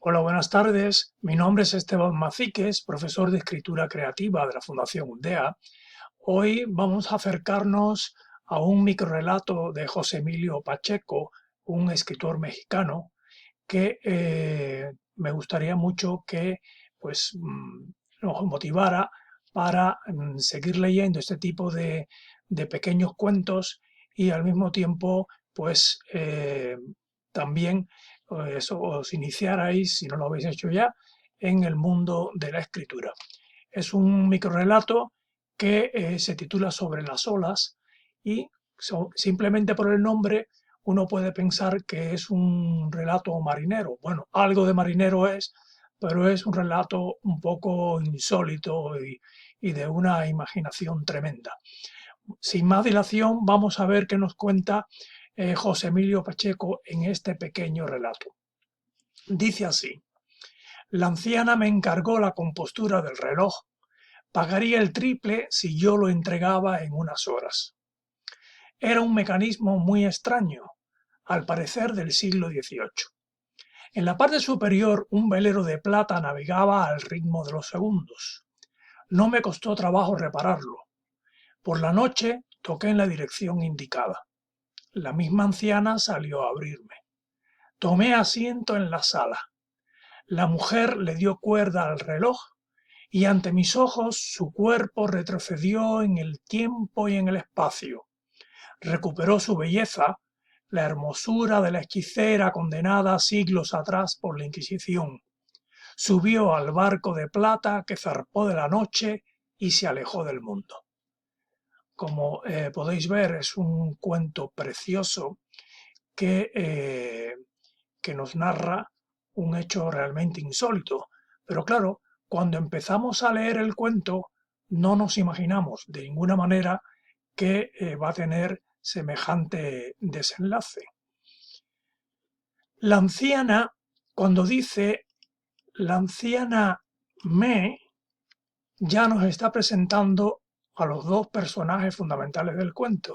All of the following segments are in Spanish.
Hola, buenas tardes. Mi nombre es Esteban Maciques, profesor de escritura creativa de la Fundación UNDEA. Hoy vamos a acercarnos a un microrrelato de José Emilio Pacheco, un escritor mexicano, que me gustaría mucho que pues, nos motivara para seguir leyendo este tipo de pequeños cuentos y al mismo tiempo pues también os iniciarais, si no lo habéis hecho ya, en el mundo de la escritura. Es un microrrelato que se titula Sobre las olas y simplemente por el nombre uno puede pensar que es un relato marinero. Bueno, algo de marinero es, pero es un relato un poco insólito y de una imaginación tremenda. Sin más dilación, vamos a ver qué nos cuenta José Emilio Pacheco en este pequeño relato. Dice así: la anciana me encargó la compostura del reloj. Pagaría el triple si yo lo entregaba en unas horas. Era un mecanismo muy extraño, al parecer del siglo XVIII. En la parte superior un velero de plata navegaba al ritmo de los segundos. No me costó trabajo repararlo. Por la noche toqué en la dirección indicada. La misma anciana salió a abrirme. Tomé asiento en la sala. La mujer le dio cuerda al reloj y ante mis ojos su cuerpo retrocedió en el tiempo y en el espacio. Recuperó su belleza, la hermosura de la hechicera condenada siglos atrás por la Inquisición. Subió al barco de plata que zarpó de la noche y se alejó del mundo. Como podéis ver, es un cuento precioso que, eh, que nos narra un hecho realmente insólito. Pero claro, cuando empezamos a leer el cuento, no nos imaginamos de ninguna manera que va a tener semejante desenlace. La anciana, cuando dice la anciana me, ya nos está presentando a los dos personajes fundamentales del cuento.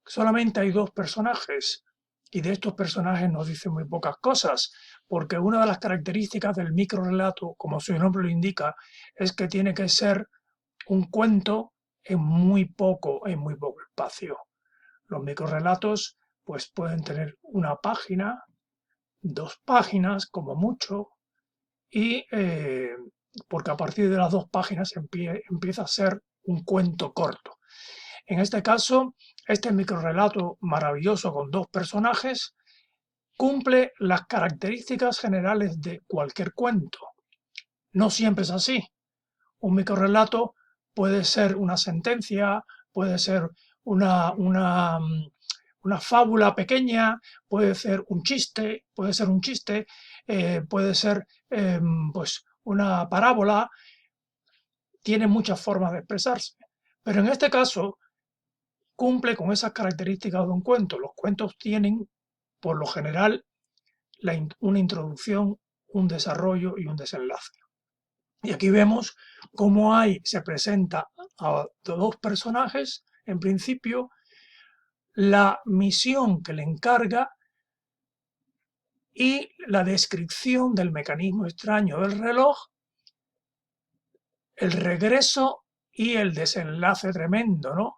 Solamente hay dos personajes y de estos personajes nos dicen muy pocas cosas, porque una de las características del microrrelato, como su nombre lo indica, es que tiene que ser un cuento en muy poco espacio. Los microrrelatos pues pueden tener una página, 2 páginas como mucho, y porque a partir de las 2 páginas empieza a ser un cuento corto. En este caso, este microrrelato maravilloso con dos personajes cumple las características generales de cualquier cuento. No siempre es así. Un microrrelato puede ser una sentencia, puede ser una, una, una fábula pequeña, puede ser un chiste, puede ser pues una parábola, tiene muchas formas de expresarse. Pero en este caso cumple con esas características de un cuento. Los cuentos tienen, por lo general, una introducción, un desarrollo y un desenlace. Y aquí vemos cómo se presenta a dos personajes, en principio, la misión que le encarga y la descripción del mecanismo extraño del reloj, el regreso y el desenlace tremendo, ¿no?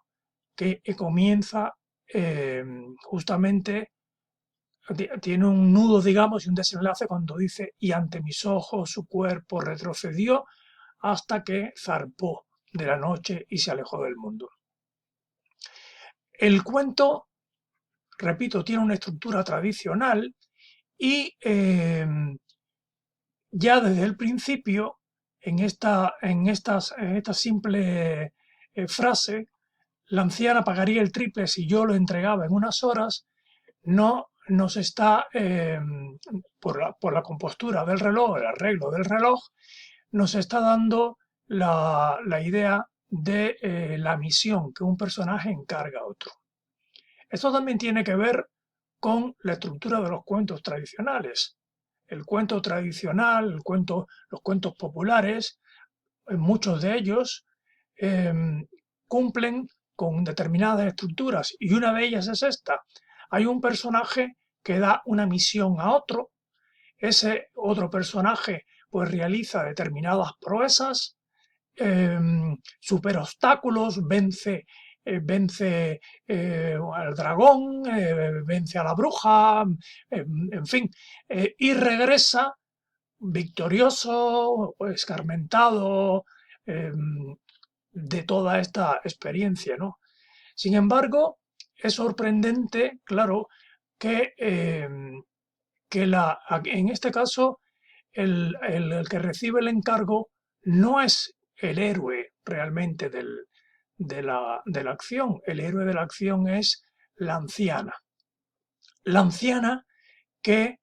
Que comienza justamente, tiene un nudo, digamos, y un desenlace cuando dice, y ante mis ojos su cuerpo retrocedió hasta que zarpó de la noche y se alejó del mundo. El cuento, repito, tiene una estructura tradicional y ya desde el principio, en esta simple frase, la anciana pagaría el triple si yo lo entregaba en unas horas, no nos está, por la compostura del reloj, el arreglo del reloj, nos está dando la idea de la misión que un personaje encarga a otro. Esto también tiene que ver con la estructura de los cuentos tradicionales. El cuento tradicional, los cuentos populares, muchos de ellos eh, cumplen con determinadas estructuras y una de ellas es esta. Hay un personaje que da una misión a otro, ese otro personaje pues realiza determinadas proezas, supera obstáculos, vence al dragón, vence a la bruja, en fin, y regresa victorioso, escarmentado, de toda esta experiencia, ¿no? Sin embargo, es sorprendente, claro, que, en este caso el que recibe el encargo no es el héroe realmente de la acción. El héroe de la acción es la anciana. La anciana que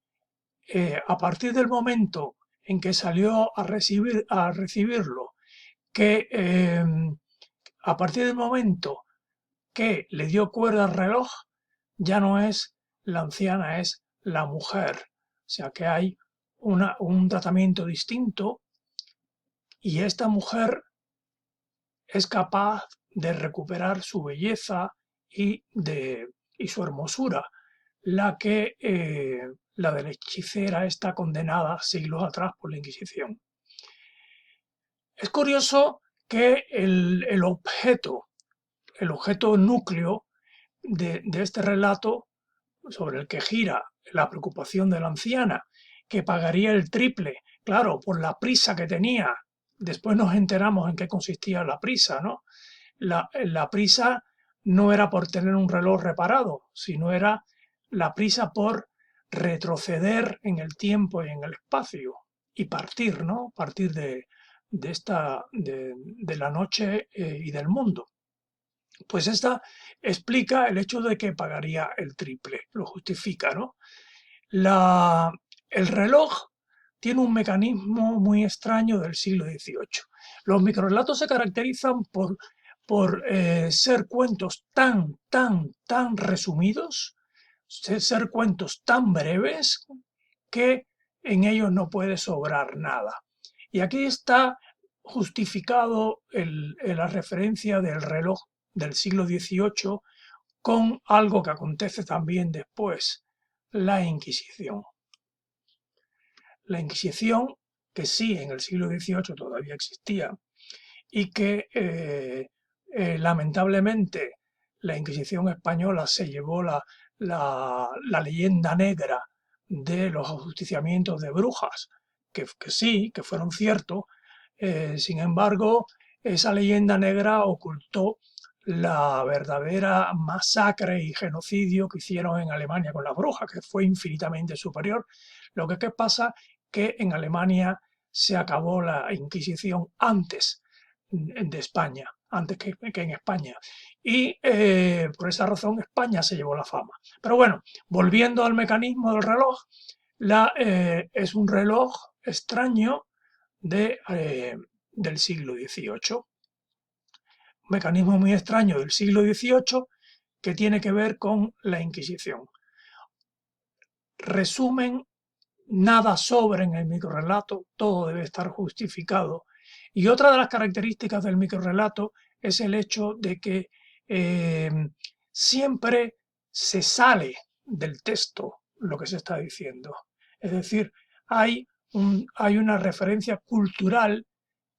a partir del momento en que salió a recibirlo, que a partir del momento que le dio cuerda al reloj, ya no es la anciana, es la mujer. O sea que hay un tratamiento distinto y esta mujer es capaz de recuperar su belleza y su hermosura, la de la hechicera está condenada siglos atrás por la Inquisición. Es curioso que el objeto núcleo de este relato sobre el que gira la preocupación de la anciana, que pagaría el triple, claro, por la prisa que tenía. Después nos enteramos en qué consistía la prisa, ¿no? La prisa no era por tener un reloj reparado, sino era la prisa por retroceder en el tiempo y en el espacio y partir, ¿no? Partir de la noche y del mundo. Pues esta explica el hecho de que pagaría el triple, lo justifica, ¿no? El reloj tiene un mecanismo muy extraño del siglo XVIII. Los microrelatos se caracterizan por ser cuentos tan resumidos, ser cuentos tan breves que en ellos no puede sobrar nada. Y aquí está justificado la referencia del reloj del siglo XVIII con algo que acontece también después, la Inquisición. La Inquisición, que sí en el siglo XVIII todavía existía y que lamentablemente la Inquisición española se llevó la leyenda negra de los ajusticiamientos de brujas, que sí, que fueron ciertos. Sin embargo, esa leyenda negra ocultó la verdadera masacre y genocidio que hicieron en Alemania con las brujas, que fue infinitamente superior. Lo que pasa que en Alemania se acabó la Inquisición antes de España, antes que en España. Y por esa razón España se llevó la fama. Pero bueno, volviendo al mecanismo del reloj, es un reloj extraño del siglo XVIII. Un mecanismo muy extraño del siglo XVIII que tiene que ver con la Inquisición. Resumen, nada sobra en el microrrelato, todo debe estar justificado. Y otra de las características del microrrelato es el hecho de que siempre se sale del texto lo que se está diciendo. Es decir, hay una referencia cultural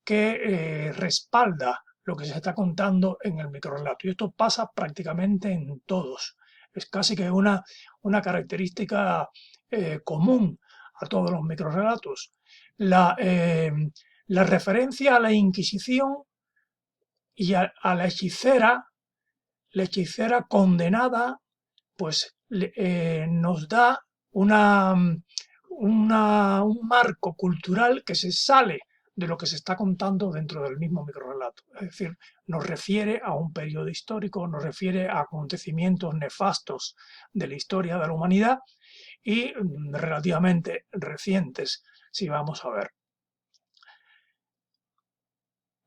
que respalda lo que se está contando en el microrrelato. Y esto pasa prácticamente en todos. Es casi que una característica común a todos los microrrelatos. La referencia a la Inquisición y a la hechicera condenada, pues nos da un marco cultural que se sale de lo que se está contando dentro del mismo microrrelato. Es decir, nos refiere a un periodo histórico, nos refiere a acontecimientos nefastos de la historia de la humanidad y relativamente recientes, si vamos a ver.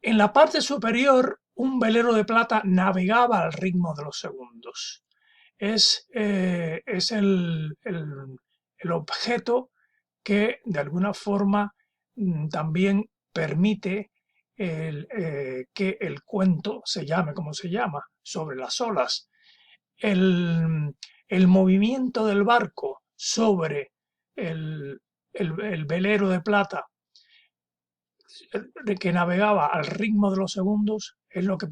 En la parte superior, un velero de plata navegaba al ritmo de los segundos. Es el objeto que de alguna forma también permite que el cuento se llame como se llama, sobre las olas. El movimiento del barco sobre el velero de plata que navegaba al ritmo de los segundos es lo que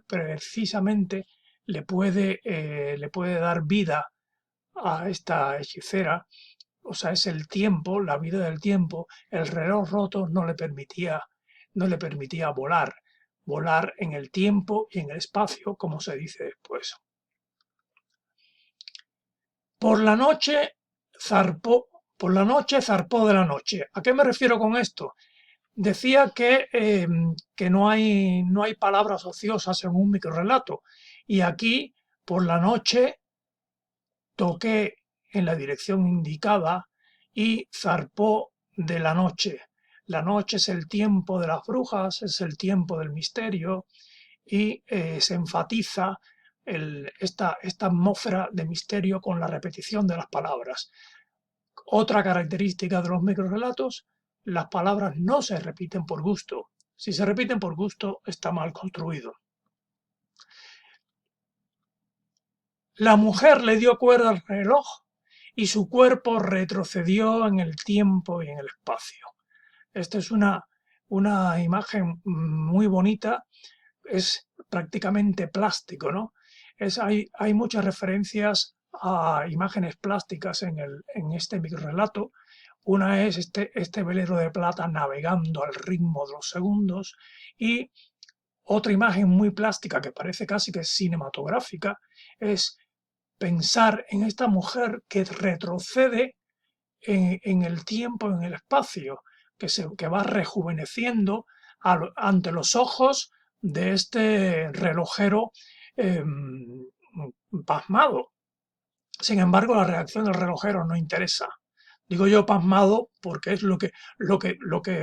precisamente le puede dar vida a esta hechicera. O sea, es el tiempo, la vida del tiempo. El reloj roto no le permitía volar en el tiempo y en el espacio, como se dice después. Por la noche zarpó, por la noche zarpó de la noche. ¿A qué me refiero con esto? Decía que no hay palabras ociosas en un microrrelato. Y aquí, por la noche, toqué en la dirección indicada y zarpó de la noche. La noche es el tiempo de las brujas, es el tiempo del misterio y se enfatiza esta atmósfera de misterio con la repetición de las palabras. Otra característica de los microrrelatos, las palabras no se repiten por gusto. Si se repiten por gusto, está mal construido. La mujer le dio cuerda al reloj y su cuerpo retrocedió en el tiempo y en el espacio. Esta es una imagen muy bonita, es prácticamente plástico, ¿no? Hay muchas referencias a imágenes plásticas en este microrrelato. Una es este velero de plata navegando al ritmo de los segundos y otra imagen muy plástica que parece casi que es cinematográfica es pensar en esta mujer que retrocede en el tiempo, en el espacio, que va rejuveneciendo ante los ojos de este relojero eh, pasmado. Sin embargo, la reacción del relojero no interesa. Digo yo pasmado porque es lo que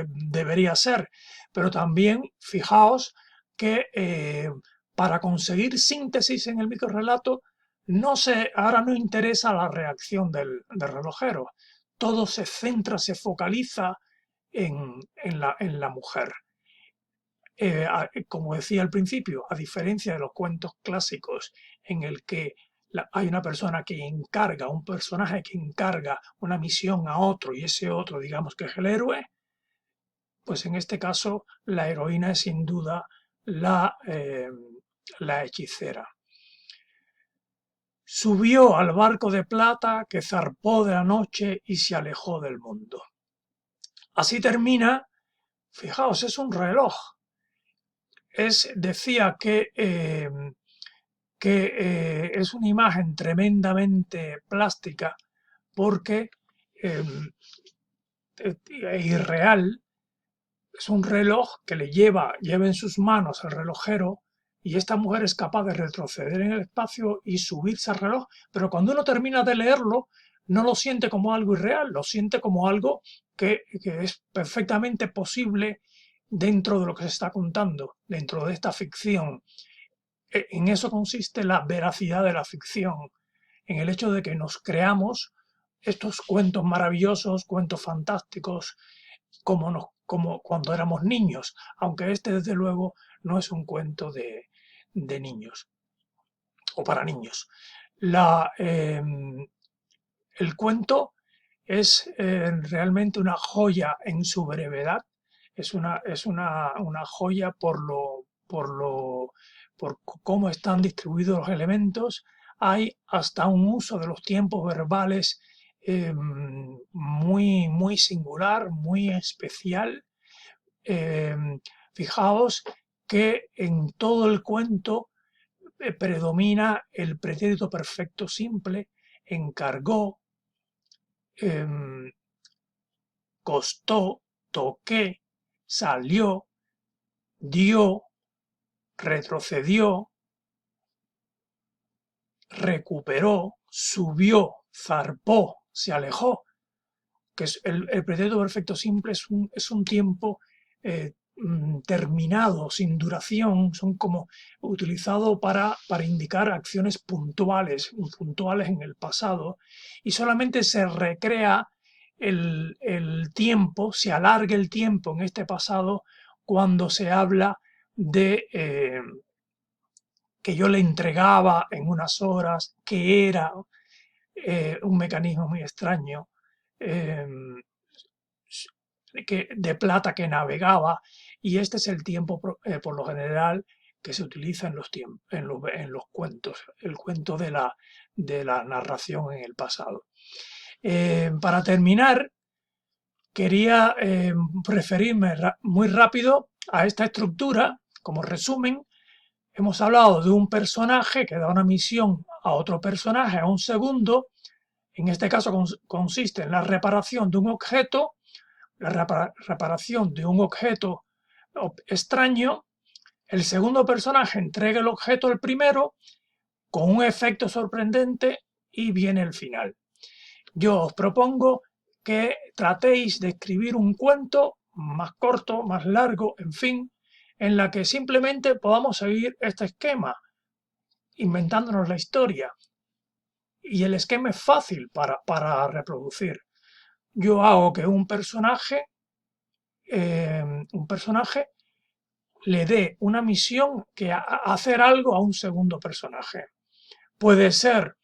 debería ser. Pero también fijaos que para conseguir síntesis en el microrrelato, ahora no interesa la reacción del relojero. Todo se centra, se focaliza en la mujer. Como decía al principio, a diferencia de los cuentos clásicos en el que hay una persona que encarga, un personaje que encarga una misión a otro y ese otro digamos que es el héroe, pues en este caso la heroína es sin duda la hechicera. Subió al barco de plata que zarpó de la noche y se alejó del mundo. Así termina, fijaos, es un reloj. Decía que es una imagen tremendamente plástica porque eh, es irreal. Es un reloj que lleva en sus manos el relojero y esta mujer es capaz de retroceder en el espacio y subirse al reloj, pero cuando uno termina de leerlo, no lo siente como algo irreal, lo siente como algo que es perfectamente posible dentro de lo que se está contando, dentro de esta ficción. En eso consiste la veracidad de la ficción, en el hecho de que nos creamos estos cuentos maravillosos, cuentos fantásticos, como cuando éramos niños, aunque este desde luego no es un cuento de niños o para niños. El cuento es realmente una joya en su brevedad, es una joya por cómo están distribuidos los elementos. Hay hasta un uso de los tiempos verbales muy singular, muy especial. Eh, Fijaos que en todo el cuento predomina el pretérito perfecto simple, encargó, em, costó, toqué, salió, dio, retrocedió, recuperó, subió, zarpó, se alejó, que es el pretérito perfecto simple es un tiempo terminado, sin duración, son como utilizado para indicar acciones puntuales en el pasado, y solamente se recrea el tiempo, se alarga el tiempo en este pasado cuando se habla de que yo le entregaba en unas horas, que era un mecanismo muy extraño. de plata que navegaba, y este es el tiempo por lo general que se utiliza en los cuentos, el cuento de la narración en el pasado. Para terminar, quería referirme muy rápido a esta estructura. Como resumen, hemos hablado de un personaje que da una misión a otro personaje, a un segundo. En este caso consiste en la reparación de un objeto, la reparación de un objeto extraño. El segundo personaje entrega el objeto al primero con un efecto sorprendente y viene el final. Yo os propongo que tratéis de escribir un cuento más corto, más largo, en fin, en la que simplemente podamos seguir este esquema, inventándonos la historia. Y el esquema es fácil para reproducir. Yo hago que un personaje le dé una misión que hacer algo a un segundo personaje. Puede ser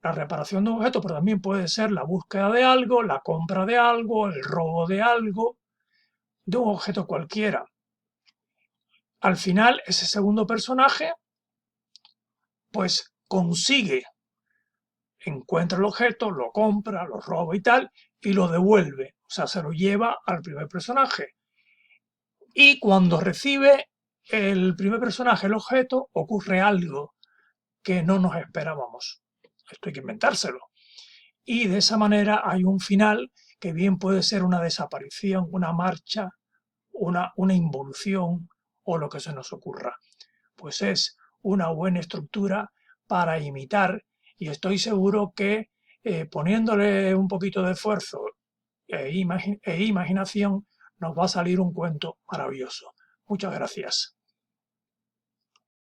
la reparación de un objeto, pero también puede ser la búsqueda de algo, la compra de algo, el robo de algo, de un objeto cualquiera. Al final, ese segundo personaje, pues consigue, encuentra el objeto, lo compra, lo roba y tal, y lo devuelve. O sea, se lo lleva al primer personaje. Y cuando recibe el primer personaje el objeto, ocurre algo que no nos esperábamos. Esto hay que inventárselo. Y de esa manera hay un final que bien puede ser una desaparición, una marcha, una involución o lo que se nos ocurra. Pues es una buena estructura para imitar, y estoy seguro que poniéndole un poquito de esfuerzo e imaginación nos va a salir un cuento maravilloso. Muchas gracias.